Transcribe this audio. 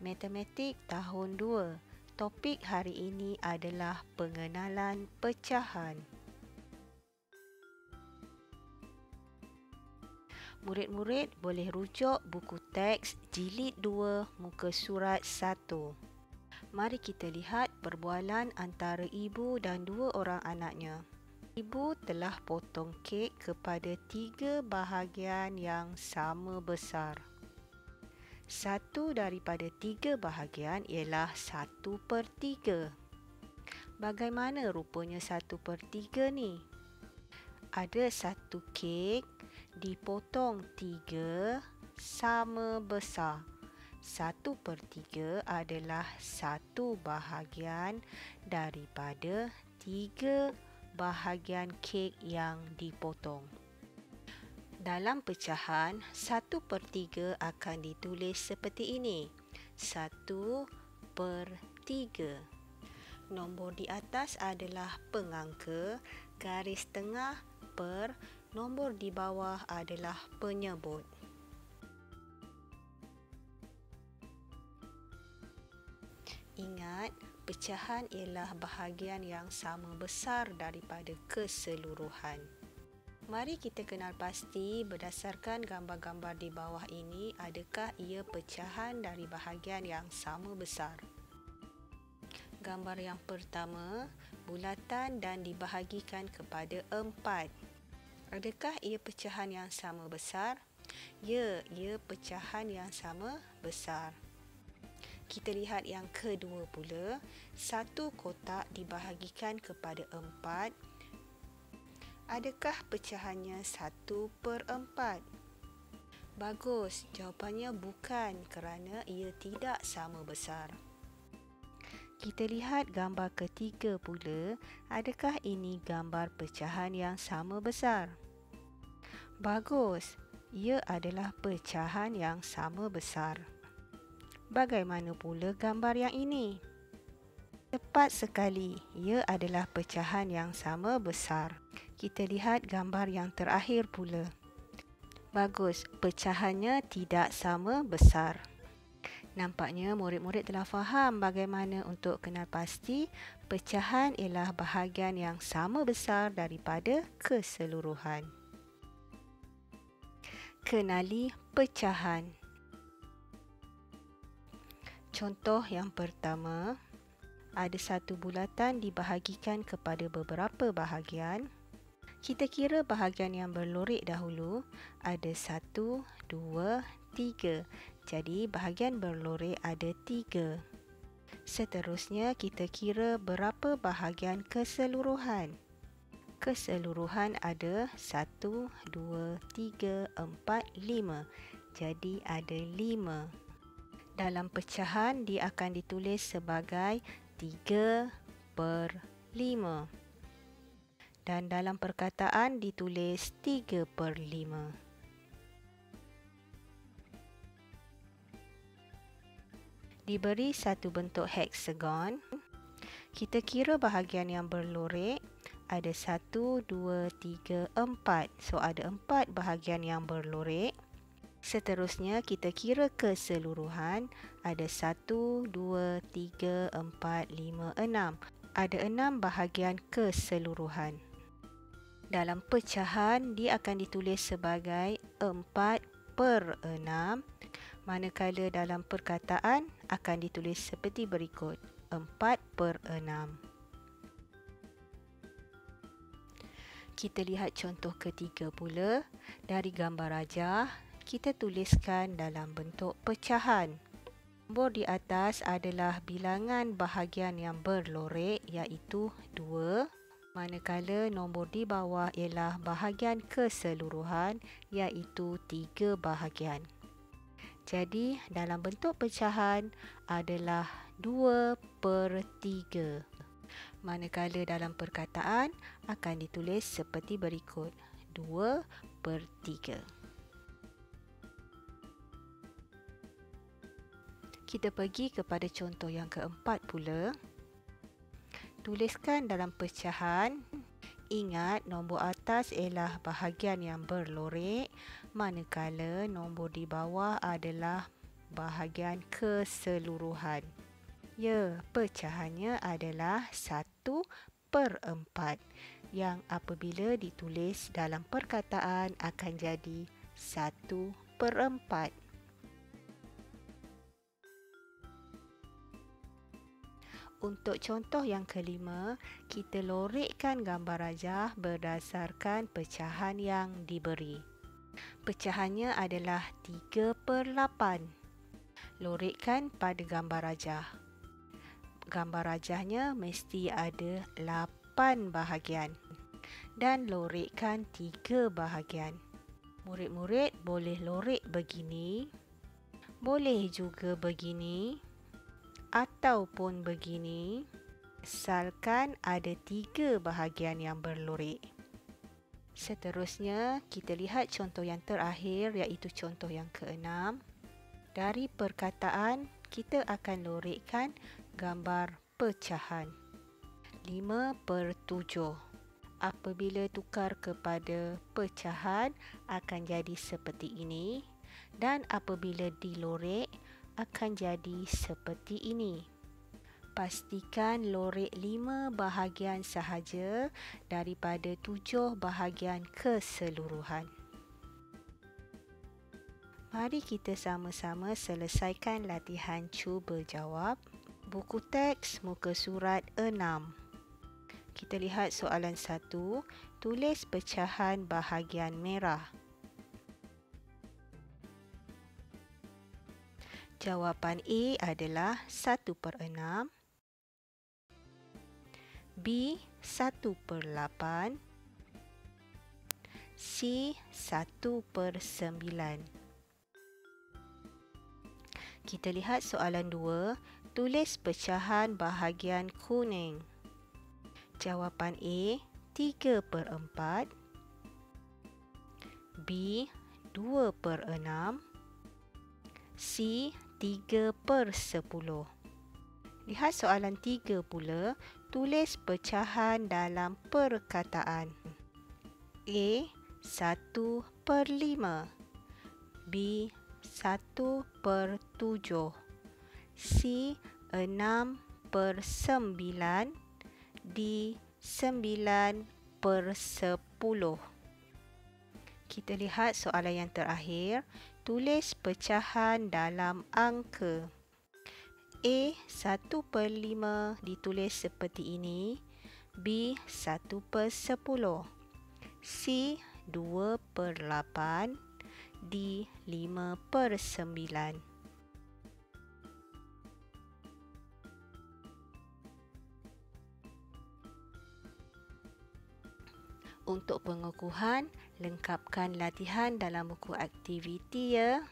Matematik tahun 2. Topik hari ini adalah pengenalan pecahan. Murid-murid boleh rujuk buku teks jilid 2 muka surat 1. Mari kita lihat perbualan antara ibu dan dua orang anaknya. Ibu telah potong kek kepada 3 bahagian yang sama besar. Satu daripada 3 bahagian ialah 1/3. Bagaimana rupanya 1/3 ni? Ada satu kek dipotong 3 sama besar. 1/3 adalah 1 bahagian daripada 3 bahagian kek yang dipotong. Dalam pecahan, 1/3 akan ditulis seperti ini. 1/3. Nombor di atas adalah pengangka, garis tengah per, nombor di bawah adalah penyebut. Ingat, pecahan ialah bahagian yang sama besar daripada keseluruhan. Mari kita kenal pasti berdasarkan gambar-gambar di bawah ini, adakah ia pecahan dari bahagian yang sama besar. Gambar yang pertama, bulatan dan dibahagikan kepada 4. Adakah ia pecahan yang sama besar? Ya, ia pecahan yang sama besar. Kita lihat yang kedua pula, satu kotak dibahagikan kepada 4. Adakah pecahannya 1/4? Bagus, jawapannya bukan kerana ia tidak sama besar. Kita lihat gambar ketiga pula, adakah ini gambar pecahan yang sama besar? Bagus, ia adalah pecahan yang sama besar. Bagaimana pula gambar yang ini? Tepat sekali, ia adalah pecahan yang sama besar. Kita lihat gambar yang terakhir pula. Bagus, pecahannya tidak sama besar. Nampaknya murid-murid telah faham bagaimana untuk kenal pasti pecahan ialah bahagian yang sama besar daripada keseluruhan. Kenali pecahan. Contoh yang pertama, ada satu bulatan dibahagikan kepada beberapa bahagian. Kita kira bahagian yang berlorek dahulu. Ada 1, 2, 3. Jadi bahagian berlorek ada 3. Seterusnya kita kira berapa bahagian keseluruhan. Keseluruhan ada 1, 2, 3, 4, 5. Jadi ada 5. Dalam pecahan dia akan ditulis sebagai 3/5. Dan dalam perkataan ditulis 3/5. Diberi satu bentuk heksagon. Kita kira bahagian yang berlorek. Ada 1, 2, 3, 4. So ada 4 bahagian yang berlorek. Seterusnya kita kira keseluruhan. Ada 1, 2, 3, 4, 5, 6. Ada 6 bahagian keseluruhan. Dalam pecahan, dia akan ditulis sebagai 4/6, manakala dalam perkataan akan ditulis seperti berikut, 4/6. Kita lihat contoh ketiga pula. Dari gambar rajah, kita tuliskan dalam bentuk pecahan. Nombor di atas adalah bilangan bahagian yang berlorek iaitu 2. Manakala nombor di bawah ialah bahagian keseluruhan iaitu 3 bahagian. Jadi dalam bentuk pecahan adalah 2/3. Manakala dalam perkataan akan ditulis seperti berikut, 2/3. Kita pergi kepada contoh yang keempat pula. Tuliskan dalam pecahan. Ingat, nombor atas ialah bahagian yang berlorek, manakala nombor di bawah adalah bahagian keseluruhan. Ya, pecahannya adalah 1/4 yang apabila ditulis dalam perkataan akan jadi 1/4. Untuk contoh yang kelima, kita lorekkan gambar rajah berdasarkan pecahan yang diberi. Pecahannya adalah 3/8. Lorekkan pada gambar rajah. Gambar rajahnya mesti ada 8 bahagian dan lorekkan 3 bahagian. Murid-murid boleh lorek begini, boleh juga begini ataupun begini, asalkan ada 3 bahagian yang berlorek. Seterusnya, kita lihat contoh yang terakhir iaitu contoh yang ke-6. Dari perkataan, kita akan lorekkan gambar pecahan 5/7. Apabila tukar kepada pecahan akan jadi seperti ini dan apabila dilorek akan jadi seperti ini. Pastikan lorek 5 bahagian sahaja daripada 7 bahagian keseluruhan. Mari kita sama-sama selesaikan latihan cuba jawab. Buku teks muka surat 6. Kita lihat soalan 1. Tulis pecahan bahagian merah. Jawapan A adalah 1/6, B 1/8, C 1/9. Kita lihat soalan 2. Tulis pecahan bahagian kuning. Jawapan A 3/4, B 2/6, C 3/10. Lihat soalan 3 pula. Tulis pecahan dalam perkataan. A 1/5, B 1/7, C 6/9, D 9/10. Kita lihat soalan yang terakhir. Tulis pecahan dalam angka. A 1/5 ditulis seperti ini, B 1/10, C 2/8, D 5/9. Untuk pengukuhan, lengkapkan latihan dalam buku aktiviti ya.